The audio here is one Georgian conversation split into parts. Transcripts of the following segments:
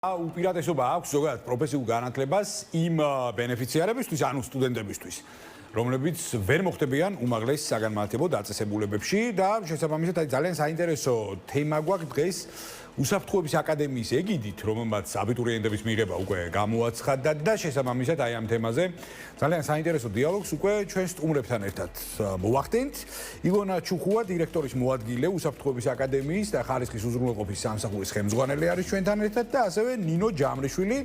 უპირატესობა აქვს ზოგადად პროფესიულ განათლებას იმ ბენეფიციარებისთვის, ანუ სტუდენტებისთვის, რომლებიც ვერ მოხდებიან უმაღლეს საგანმანათლებლო დაწესებულებებში და შესაბამისად ძალიან საინტერესო თემა გვაქვს დღეს უსაფრთხოების აკადემიის ეგიდით, რომელმაც აბიტურიენტების მიღება უკვე გამოაცხადა და შესაბამისად აი ამ თემაზე ძალიან საინტერესო დიალოგს უკვე ჩვენ სტუმრებთან ერთად მოვახდენთ. ილონა ჩუხუა, დირექტორის მოადგილე უსაფრთხოების აკადემიის და ხარისხის უზრუნველყოფის სამსახურის ხელმძღვანელი არის ჩვენთან ერთად და ასევე ნინო ჯამრიშვილი,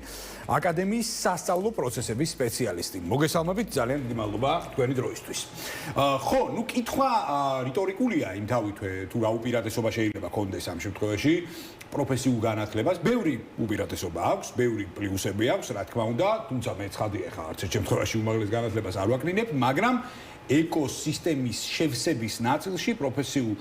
აკადემიის სასწავლო პროცესების სპეციალისტი. მოგესალმებით, ძალიან დიდი მადლობა თქვენი დროისთვის. ხო, ნუ კითხვა რიტორიკულია იმ თავით, თუ რა უპირატესობა შეიძლება ქონდეს ამ შემთხვევაში პროფესიულ განათლებას. ბევრი უპირატესობა აქვს, ბევრი პლუსები აქვს, რა თქმა უნდა, თუმცა მე ცხადია ხა არც ერთ შემთხვევაში უმაღლეს განათლებას არ ვაკნინებ, მაგრამ ეკოსისტემის შევსების ნაწილში პროფესიულ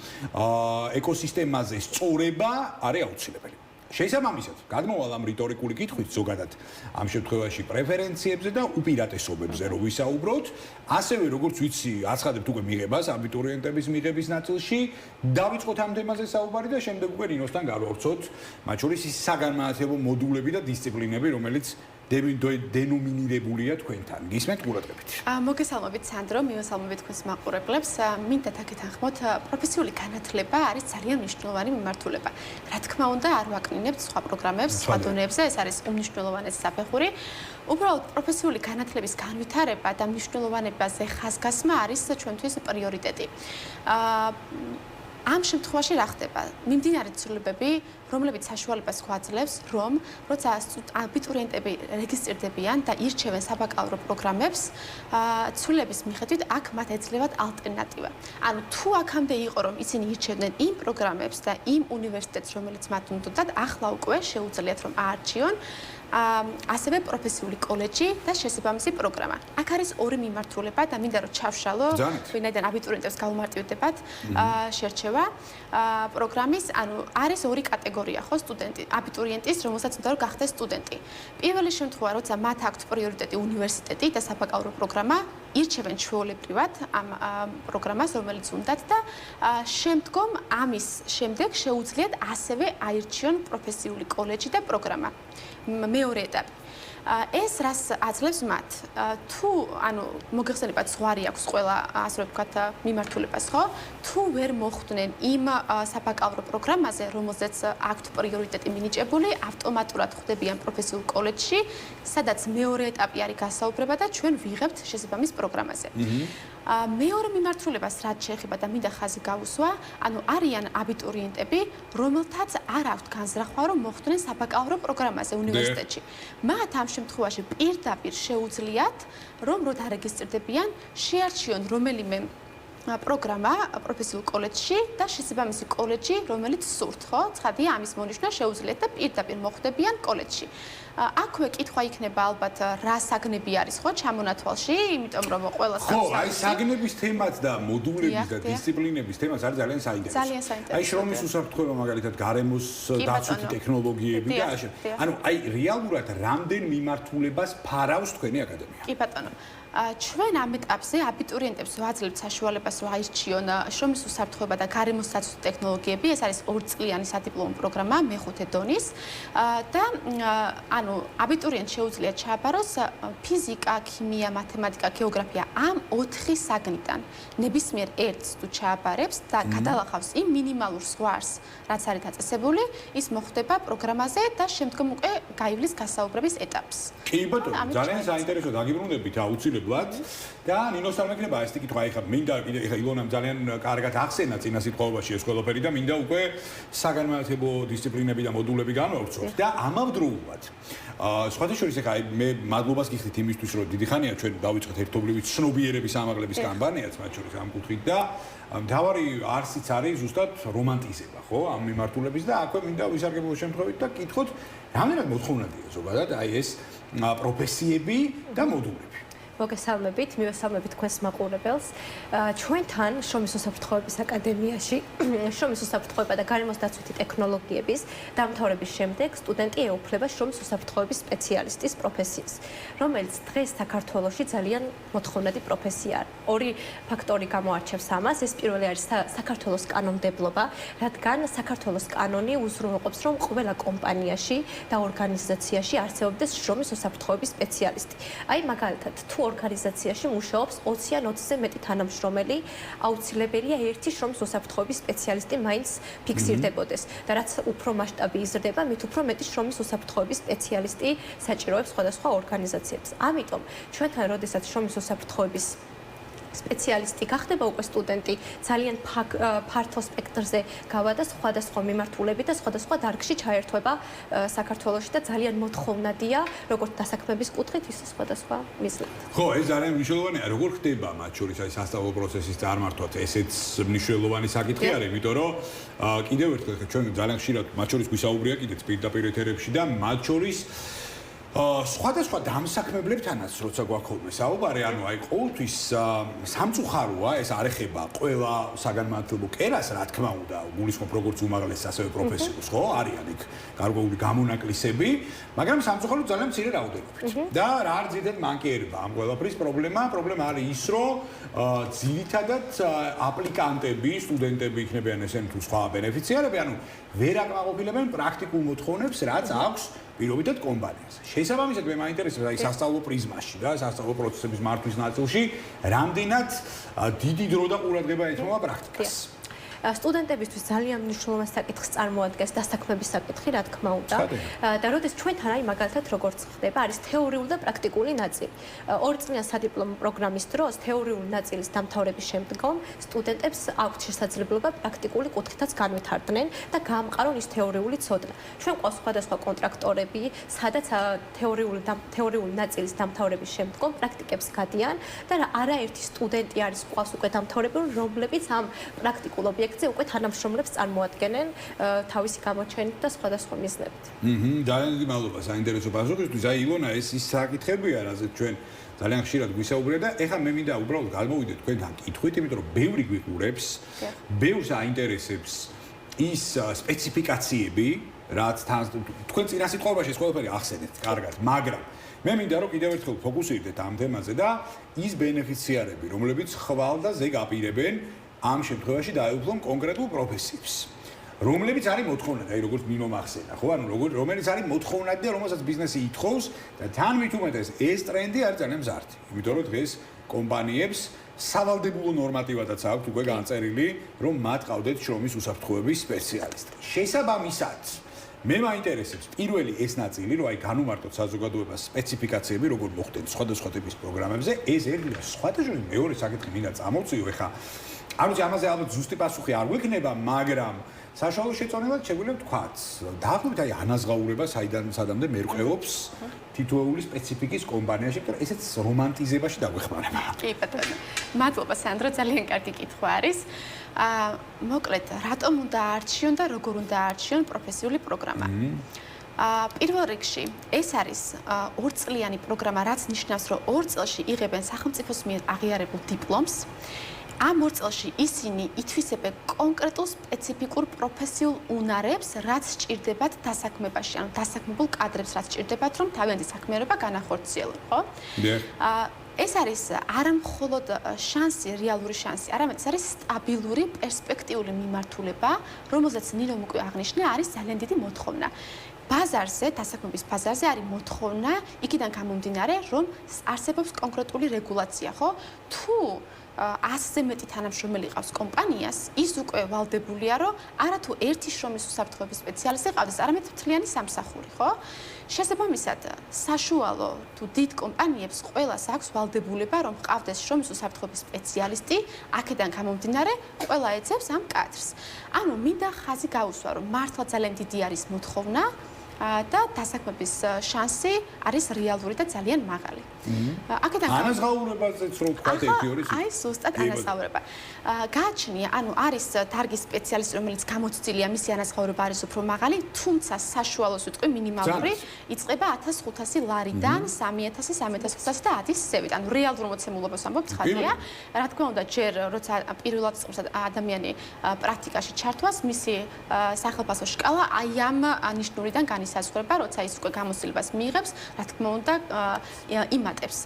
ეკოსისტემაზე სწორება არის აუცილებელი. შესაბამისად, გადმოვალ ამ რიტორიკული კითხვით ზოგადად ამ შემთხვევაში პრეფერენციებზე და უპირატესობებზე რო ვისაუბროთ, ასევე როგორც ვიცი, აცხადებთ უკვე მიღებას აბიტურიენტების მიღების ნაწილში, დავიწყოთ ამ თემაზე საუბარი და შემდეგ უკვე ნინოსთან გავავრცოთ, მათ შორის ის საგანმანათლებლო მოდულები და დისციპლინები, რომელიც დენომინირებულია თქვენთან. გისმენთ ყურადღებით. მოგესალმებით სანდრო, მივესალმებით თქვენს მაყურებლებს. მინდა თაკეთახმოთ, პროფესიული განათლება არის ძალიან მნიშვნელოვანი მიმართულება. რა თქმა უნდა, არ ვაკნინებთ სხვა პროგრამებს, სხვა დონეებზე, ეს არის უმნიშვნელოვანესი საფეხური. უბრალოდ პროფესიული განათლების განვითარება და მნიშვნელოვანებაზე ხაზგასმა არის ჩვენთვის პრიორიტეტი. ამ შემთხვევაში რა ხდება? მიმდინარე ცვლილებები, რომლებიც საშუალებას გვაძლევს, რომ როცა აბიტურიენტები რეგისტრირდებიან და ირჩევენ საბაკალავრო პროგრამებს, ცვლილების მიხედვით აქ მათ ეძლევათ ალტერნატივა. ანუ თუ აქამდე იყო, რომ ისინი ირჩევდნენ იმ პროგრამებს და იმ უნივერსიტეტს, რომელიც მათ უნდათ, ახლა უკვე შეუძლიათ რომ აარჩიონ ასევე პროფესიული კოლეჯი და შესაბამისი პროგრამა. აქ არის ორი მიმართულება და მინდა რომ ჩავშალო, ვინაიდან აბიტურიენტებს გავუმარტივდებათ შერჩევა პროგრამის, ანუ არის ორი კატეგორია, ხო, სტუდენტი, აბიტურიენტის, რომელსაც უნდა რომ გახდეს სტუდენტი. პირველი შემთხვევა, როცა მათ აქვთ პრიორიტეტი უნივერსიტეტი და საბაკალავრო პროგრამა, ირჩევენ ჩვეულებრივად ამ პროგრამას, რომელიც უნდათ და შემდგომ ამის შემდეგ შეუძლიათ ასევე აირჩიონ პროფესიული კოლეჯი და პროგრამა. მეორე ეტაპი. ეს რას აძლევს მათ? თუ ანუ მოგეხსენებათ, ზღვარი აქვს ყველა, ასე ვთქვათ, მიმართულებას, ხო? თუ ვერ მოხვდნენ იმ საბაკალავრო პროგრამაზე, რომელზეც აქვთ პრიორიტეტი მინიჭებული, ავტომატურად ხვდებიან პროფესიულ კოლეჯში, სადაც მეორე ეტაპი არის გასაუბრება და ჩვენ ვიღებთ შესაბამის პროგრამაზე. მეორე მიმართულებას რაც შეეხება და მინდა ხაზი გავუსვა, ანუ არიან აბიტურიენტები, რომელთაც არ აქვთ განზრახვა, რომ მოხვდნენ საბაკალავრო პროგრამაზე უნივერსიტეტში. მათ ამ შემთხვევაში პირდაპირ შეუძლიათ, რომ რო დარეგისტრირდებიან, შეარჩიონ რომელიმე პროგრამა პროფესიულ კოლეჯში და შესაბამისი კოლეჯი, რომელიც სურთ, ხო? ცხადია, ამის მონიშნა შეუძლიათ და პირდაპირ მოხვდებიან კოლეჯში. აქვე კითხვა იქნება ალბათ რა საგნები არის, ხო, ჩამონათვალში, იმიტომ რომ ყველა ხო, აი საგნების თემაც და მოდულების და დისციპლინების თემაც არის ძალიან საინტერესო. ძალიან საინტერესო. აი შრომის უსაფრთხოება მაგალითად გარემოს დაცვითი ტექნოლოგიები და ასე. ანუ აი რეალურად რამდენ მიმართულებას ფარავს თქვენი აკადემია? კი ბატონო. ჩვენ ამ ეტაპზე აბიტურიენტებს ვაძლევთ საშუალებას, რომ აირჩიონ შრომის უსაფრთხოება და გარემოს დაცვითი ტექნოლოგიები. ეს არის 2 წლიანი სადიპლომო პროგრამა მეხუთე დონის და ანუ აბიტურიენტს შეუძლია ჩააბაროს ფიზიკა, ქიმია, მათემატიკა, გეოგრაფია ამ 4 საგნიდან. ნებისმიერ ერთს თუ ჩააბარებს და გადალახავს იმ მინიმალურ ზღვარს, რაც არის დაწესებული, ის მოხვდება პროგრამაზე და შემდგომ უკვე გაივლის გასაუბრების ეტაპს. კი ბატონო, ძალიან საინტერესო დაგიბრუნდებით აუცილებლად. და ნინოსთან მექნება ეს კითხვა, ეხლა მინდა ეხლა ილონამ ძალიან კარგად ახსენა წინა სიტყვაში ეს ყველაფერი და მინდა უკვე საგანმანათლებლო დისციპლინები და მოდულები განვავრცოთ და ამავდროულად სხვათა შორის ეხლა მე მადლობას გიხდით იმისთვის, რომ დიდი ხანია ჩვენ დავიწყეთ ერთობლივი ცნობიერების ამაღლების კამპანიაც მათ შორის ამ კუთხით და მთავარი არსიც არის ზუსტად რომანტიზება, ხო, ამ მიმართულების და აქვე მინდა ვისარგებლო შემთხვევით და კითხოთ, რამდენად მოთხოვნადია ზოგადად აი ეს პროფესიები და მოდულები. მოგესალმებით, მივესალმებით თქვენს მაყურებელს. ჩვენთან შრომის უსაფრთხოების აკადემიაში შრომის უსაფრთხოება და გარემოს დაცვითი ტექნოლოგიების დამთავრების შემდეგ სტუდენტი ეუფლება შრომის უსაფრთხოების სპეციალისტის პროფესიას, რომელიც დღეს საქართველოში ძალიან მოთხოვნადი პროფესიაა. ორი ფაქტორი გამოარჩევს ამას. ეს პირველი არის საქართველოს კანონმდებლობა, რადგან საქართველოს კანონი უზრუნველყოფს, რომ ყველა კომპანიაში და ორგანიზაციაში არსებობდეს შრომის უსაფრთხოების სპეციალისტი. აი მაგალითად, თუ ორგანიზაციაში მუშაობს 20 ან 20-ზე მეტი თანამშრომელი, აუცილებელია ერთი შრომის უსაფრთხოების სპეციალისტი მაინც ფიქსირდებოდეს და რაც უფრო მასშტაბი იზრდება, მით უფრო მეტი შრომის უსაფრთხოების სპეციალისტი საჭიროებს სხვადასხვა ორგანიზაციებს. ამიტომ ჩვენთან, როდესაც შრომის უსაფრთხოების სპეციალისტი გახდება უკვე სტუდენტი, ძალიან ფართო სპექტრზე გავა და სხვადასხვა მიმართულებით და სხვადასხვა დარგში ჩაერთვება საქართველოში და ძალიან მოთხოვნადია, როგორც დასაქმების კუთხით, ისე სხვადასხვა მიზნით. ხო, ეს ძალიან მნიშვნელოვანია, როგორ ხდება მათ შორის აი სასწავლო პროცესის წარმართვა, ესეც მნიშვნელოვანი საკითხი არის, იმიტომ რომ კიდევ ერთხელ ჩვენ ძალიან ხშირად მათ შორის გვისაუბრია კიდეც პირდაპირ ეთერებში და მათ შორის სხვადასხვა დამსაქმებლებთანაც როცა გვაქვს საუბარი, ანუ აი ყოველთვის სამწუხაროა, ეს არ ეხება ყველა საგანმანათლებლო კერას, რა თქმა უნდა, გულისხმობ როგორც უმაღლეს ასევე პროფესიულს, ხო? არიან იქ გარკვეული გამონაკლისები, მაგრამ სამწუხაროდ ძალიან მცირე რაოდენობით. და რა არ ძირითადად მანკიერება ამ ყველაფრის პრობლემა არის ის, რომ ძირითადად აპლიკანტები, სტუდენტები იქნებიან ესენი თუ სხვა ბენეფიციარები, ანუ ვერ აკმაყოფილებენ პრაქტიკულ მოთხოვნებს, რაც აქვს პირობითად კომპანიას. შესაბამისად, მე მაინტერესებს აი სასწავლო პრიზმაში და სასწავლო პროცესების მართვის ნაწილში, რამდენად დიდი დრო და ყურადღება ეთმობა პრაქტიკას. სტუდენტებისთვის ძალიან მნიშვნელოვანი საკითხს წარმოადგენს დასაქმების საკითხი, რა თქმა უნდა. და როდესაც ჩვენთან აი მაგალითად როგორც ხდება, არის თეორიული და პრაქტიკული ნაწილი. ორწლიან სადიპლომო პროგრამის დროს თეორიული ნაწილის დამთავრების შემდგომ სტუდენტებს აქვთ შესაძლებლობა პრაქტიკული კუთხითაც განვითარდნენ და გაამყარონ ის თეორიული ცოდნა. ჩვენ ყავს სხვადასხვა კონტრაქტორები, სადაც თეორიული ნაწილის დამთავრების შემდგომ პრაქტიკებს გადიან და არაერთი სტუდენტი არის ყავს უკვე დამთავრებული, რომლებიც ამ პრაქტიკულ ობიექტს უკვე თანამშრომლებს წარმოადგენენ თავისი გამოჩენით და სხვადასხვა მიზნებით. ძალიან დიდი მადლობა საინტერესო პასუხისთვის. აი ილონა, ეს ის საკითხებია, რაზეც ჩვენ ძალიან ხშირად გვისაუბრია და ეხლა მე მინდა უბრალოდ გამოვიდე თქვენთან კითხვით, იმიტომ რომ ბევრი გვიყურებს, ბევრს აინტერესებს ის სპეციფიკაციები, რაც თქვენ წინასიტყვაში ეს ყველაფერი ახსენეთ, კარგად, მაგრამ მე მინდა რომ კიდევ ერთხელ ფოკუსირდეთ ამ თემაზე და ის ბენეფიციარები, რომლებიც ხვალ და ზეგ აპირებენ ამ შემთხვევაში დაეუფლონ კონკრეტულ პროფესიებს, რომლებიც არის მოთხოვნადი, აი როგორც მიმომახსენა, ხო? ანუ რომელიც არის მოთხოვნადი და რომელსაც ბიზნესი ითხოვს და თან მით უმეტეს ეს ტრენდი არის ძალიან მზარდი. იმიტომ რომ დღეს კომპანიებს სავალდებულო ნორმატივადაც აქვს უკვე განწერილი, რომ მათ ყავდეთ შრომის უსაფრთხოების სპეციალისტი. შესაბამისად, მე მაინტერესებს პირველი ეს ნაწილი, რომ აი განუმარტოთ საზოგადოებას სპეციფიკაციები, როგორ მოხდეთ სხვადასხვა ტიპის პროგრამებზე, ეს ერთია. სხვათა შორის მეორე საკითხი მინდა წამოვწიო ეხა. ანუ ამაზე ალბათ ზუსტი პასუხი არ გვექნება, მაგრამ საშუალო შეწონებად შეგვიძლია ვთქვათ, დაახლოებით აი ანაზღაურება სადამდე მერყეობს თითოეული სპეციფიკის კომპანიაში, მაგრამ ესეც რომანტიზებაში დაგვეხმარება. კი ბატონო. მადლობა სანდრო, ძალიან კარგი კითხვა არის. მოკლედ, რატომ უნდა აარჩიონ და როგორ უნდა აარჩიონ პროფესიული პროგრამა? პირველ რიგში ეს არის ორწლიანი პროგრამა, რაც ნიშნავს, რომ ორ წელში იღებენ სახელმწიფოს მიერ აღიარებულ დიპლომს. ამ ორ წელში ისინი ითვისებენ კონკრეტულ სპეციფიკურ პროფესიულ უნარებს, რაც სჭირდებათ დასაქმებაში, ანუ დასაქმებულ კადრებს, რაც სჭირდებათ, რომ თავიანთი საქმიანობა განახორციელონ, ხო? ეს არის არა მხოლოდ შანსი, რეალური შანსი, არამედ ეს არის სტაბილური, პერსპექტიული მიმართულება, რომელზეც ნინომ უკვე აღნიშნა, არის ძალიან დიდი მოთხოვნა. ბაზარზე, დასაქმების ბაზარზე არის მოთხოვნა, იქიდან გამომდინარე, რომ არსებობს კონკრეტული რეგულაცია, ხო? თუ 100-ზე მეტი თანამშრომელი ყავს კომპანიას, ის უკვე ვალდებულია, რომ არა თუ ერთი შრომის უსაფრთხოების სპეციალისტი ყავდეს, არამედ მთლიანი სამსახური, ხო? შესაბამისად, საშუალო თუ დიდ კომპანიებს ყველას აქვს ვალდებულება, რომ ყავდეს შრომის უსაფრთხოების სპეციალისტი, აქედან გამომდინარე, ყველა ეცევს ამ კადრს. ანუ მინდა ხაზი გაუსვა, რომ მართლა ძალიან დიდი არის მოთხოვნა და დასაქმების შანსი არის რეალური და ძალიან მაღალი. აქედან ანაზღაურებაზეც რო თქვა ერთი ორი აი ზუსტად ანაზღაურება. გააჩნია, ანუ არის დარგის სპეციალისტი, რომელიც გამოცდილია, მისი ანაზღაურება არის უფრო მაღალი, თუმცა საშუალოს ვიტყვი მინიმალური იწყება 1500 ლარიდან 3000-3500 და 1000 ზევით. ანუ რეალურ მოცემულობას ამბობთ, ხარია. რა თქმა უნდა, ჯერ როცა პირველად წყობს ადამიანი პრაქტიკაში ჩართვას, მისი სახელფასო შკალა აი ამ ნიშნულიდან განისაზღვრება, როცა ის უკვე გამოცდილებას მიიღებს, რა თქმა უნდა, იმატებს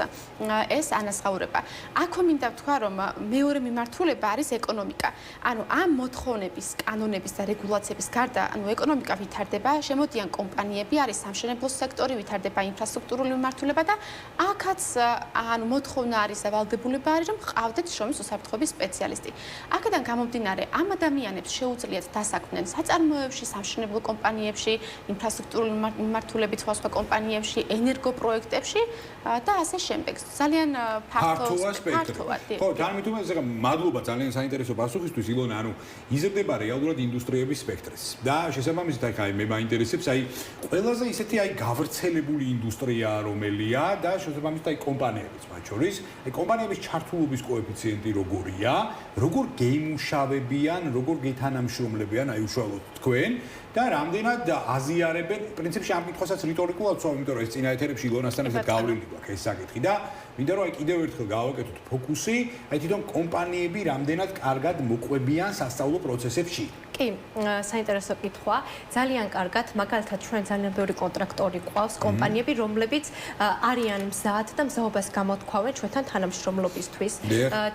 ეს ანაზღაურება. აქვე მინდა ვთქვა, რომ მეორე მიმართულება არის ეკონომიკა. ანუ ამ მოთხოვნების, კანონების და რეგულაციების გარდა, ანუ ეკონომიკა ვითარდება, შემოდიან კომპანიები, არის სამშენებლო სექტორი, ვითარდება ინფრასტრუქტურული მიმართულება და აქაც ანუ მოთხოვნა არის და ვალდებულება არის, რომ ყავდეთ შრომის უსაფრთხოების სპეციალისტი. აქედან გამომდინარე, ამ ადამიანებს შეუძლიათ დასაქმდნენ საწარმოებში, სამშენებლო კომპანიებში, ინფრასტრუქტურული მიმართულებით სხვა კომპანიებში, ენერგოპროექტებში და ასე შემდეგ. ძალიან ფართოა სპექტრი. ხო, თანამედროვე ზეგა მადლობა ძალიან საინტერესო პასუხისთვის, ილონა, ანუ იზრდება რეალურად ინდუსტრიების სპექტრიც. და შესაბამისად, აი მე მაინტერესებს, აი ყველაზე ისეთი აი გავრცელებული ინდუსტრია რომელია და შესაბამისად აი კომპანიებიც მათ შორის, აი კომპანიების ჩართულობის კოეფიციენტი როგორია, როგორ გეიმუშავებიან, როგორ გეთანამშრომლებიან, აი უშუალოდ თქვენ და რამდენად აზიარებენ, პრინციპში ამ კითხვასაც რიტორიკულად ვცვალ, იმიტომ რომ ეს წინა ეთერებში ილონასთან ერთად გავლილი გვაქვს ეს საკითხი და მინდა რომ აი კიდევ ერთხელ გავაკეთოთ ფოკუსი, აი თვითონ კომპანიები რამდენად კარგად მოყვებიან სასწავლო პროცესებში. კი, საინტერესო კითხვა. ძალიან კარგად, მაგალითად ჩვენ ძალიან ბევრი კონტრაქტორი ყავს, კომპანიები, რომლებიც არიან მზად და მზაობას გამოთქვავენ ჩვენთან თანამშრომლობისთვის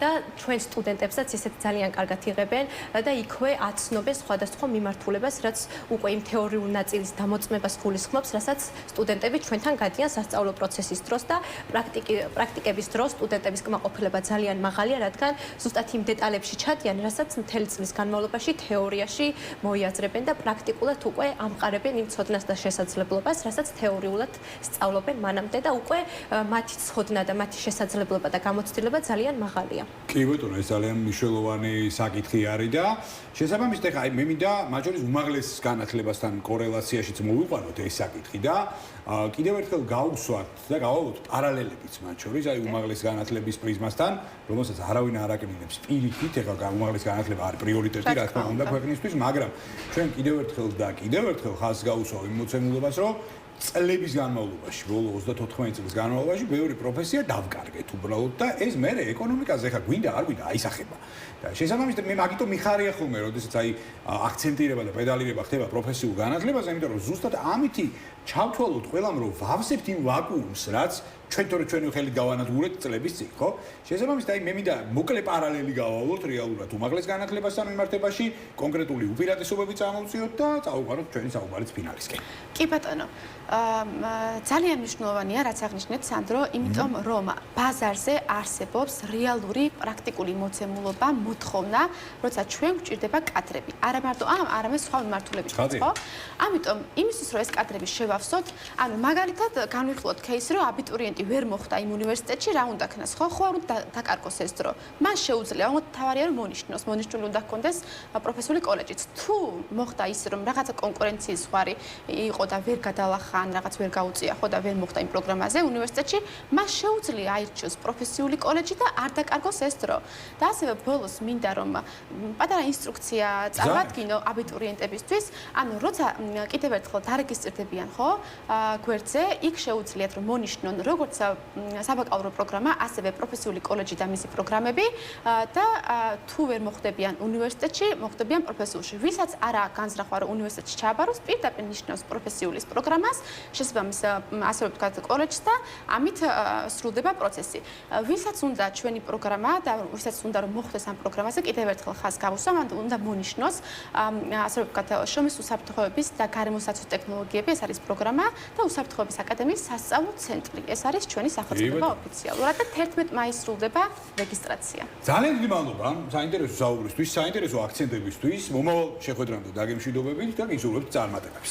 და ჩვენ სტუდენტებსაც ისეთ ძალიან კარგად იღებენ და იქვე აცნობენ სხვადასხვა მიმართულებას, რაც უკვე იმ თეორიულ ნაწილის დამოწმებას გულისხმობს, რასაც სტუდენტები ჩვენთან გადიან სასწავლო პროცესის დროს და პრაქტიკების დროს სტუდენტების კმაყოფილება ძალიან მაღალია, რადგან ზუსტად იმ დეტალებში ჩადიან, რასაც მთელი წლის განმავლობაში თეორიაში მოიაზრებენ და პრაქტიკულად უკვე ამყარებენ იმ ცოდნას და შესაძლებლობას, რასაც თეორიულად სწავლობენ მანამდე და უკვე მათი ცოდნა და მათი შესაძლებლობა და გამოცდილება ძალიან მაღალია. კი ბატონო, ეს ძალიან მნიშვნელოვანი საკითხი არის და შესაბამისად, ეხლა აი მე მინდა მათ შორის უმაღლეს განათლებასთან კორელაციაშიც მოვიყვანოთ ეს საკითხი და კიდევ ერთხელ გავუსვათ და გავავლოთ პარალელებიც მათ შორის, აი უმაღლეს განათლების პრიზმასთან, რომელსაც არავინ არ აკრიტიკებს პირიქით, ეხლა უმაღლეს განათლება არის პრიორიტეტი, რა თქმა უნდა, ქვეყნისთვის, მაგრამ ჩვენ კიდევ ერთხელ ხაზს გავუსვავ იმ მოცემულობას, რომ წლების განმავლობაში, ბოლო 34 წლის განმავლობაში ბევრი პროფესია დავკარგეთ უბრალოდ და ეს მე ეკონომიკაზე ხა გვინდა არ გვინდა აისახება. და შესაბამისად მე მაგიტომ მიხარია ხოლმე, როდესაც აი აქცენტირება და პედალირება ხდება პროფესიულ განათლებაზე, იმიტომ რომ ზუსტად ამითი ჩავთვალოთ ყველამ რომ ვავსებთ იმ ვაკუუმს, რაც ჩვენი ხელით გავანადგურეთ წლების წინ, ხო? შესაბამისად აი მე მინდა მოკლე პარალელი გავავლოთ რეალურად უმაღლეს განათლებასთან მიმართებაში, კონკრეტული უპირატესობები წამოვწიოთ და წავიყვანოთ ჩვენი საუბარის ფინალისკენ. კი ბატონო, ძალიან მნიშვნელოვანია, რაც აღნიშნეთ სანდრო, იმიტომ რომ ბაზარზე არსებობს რეალური პრაქტიკული მოცემულობა, მოთხოვნა, როცა ჩვენ გვჭირდება კადრები. არა მარტო ამ, არამედ სხვა მიმართულებიც, ხო? ამიტომ იმისთვის რომ ეს კადრები შევავსოთ, ანუ მაგალითად განვიხილოთ кейსი, რომ აბიტურიენტი ვერ მოხვდა იმ უნივერსიტეტში, რა უნდა ქნას, ხო? ხო არ უნდა დაკარგოს ეს დრო. მას შეუძლია, თავარია რომ მონიშნოს, მონიშნული უნდა ჰქონდეს პროფესიული კოლეჯიც. თუ მოხდა ის, რომ რაღაცა კონკურენციის ზღვარი იყო და ვერ გადალახან, რაღაც ვერ გაუწია, ხო და ვერ მოხდა იმ პროგრამაზე უნივერსიტეტში, მას შეუძლია აირჩიოს პროფესიული კოლეჯი და არ დაკარგოს ეს დრო. და ასევე ბოლოს მინდა რომ პატარა ინსტრუქცია წავადგინო აბიტურიენტებისთვის, ანუ როცა კიდევ ერთხელ დარეგისტრირდებიან, ხო, გვერდზე, იქ შეუძლიათ რომ მონიშნონ როგორც საბაკალავრო პროგრამა, ასევე პროფესიული კოლეჯი და მისი პროგრამები და თუ ვერ მოხვდებიან უნივერსიტეტში, მოხვდებიან პროფესიულში. ვისაც არ აქვს განზრახვა რომ უნივერსიტეტში ჩააბაროს, პირდაპირ ნიშნავს პროფესიულის პროგრამას, შესაბამის ასე ვთქვათ კოლეჯს და ამით სრულდება პროცესი. ვისაც უნდა ჩვენი პროგრამა და ვისაც უნდა რომ მოხვდეს ამ პროგრამაზე, კიდევ ერთხელ ხაზს გავუსვა, მან უნდა მონიშნოს ასე ვთქვათ შრომის უსაფრთხოების და გარემოსაცვლის ტექნოლოგიები, ეს არის პროგრამა და უსაფრთხოების აკადემიის სასწავლო ცენტრი. ეს არის ჩვენი სახელმწიფო ოფიციალურად და 11 მაისს სრულდება რეგისტრაცია. ძალიან დიდი მადლობა საინტერესო საუბრისთვის, საინტერესო აქცენტებისთვის. მომავალ შეხვედრამდე დაგემშვიდობებით და გისურვებთ წარმატებებს.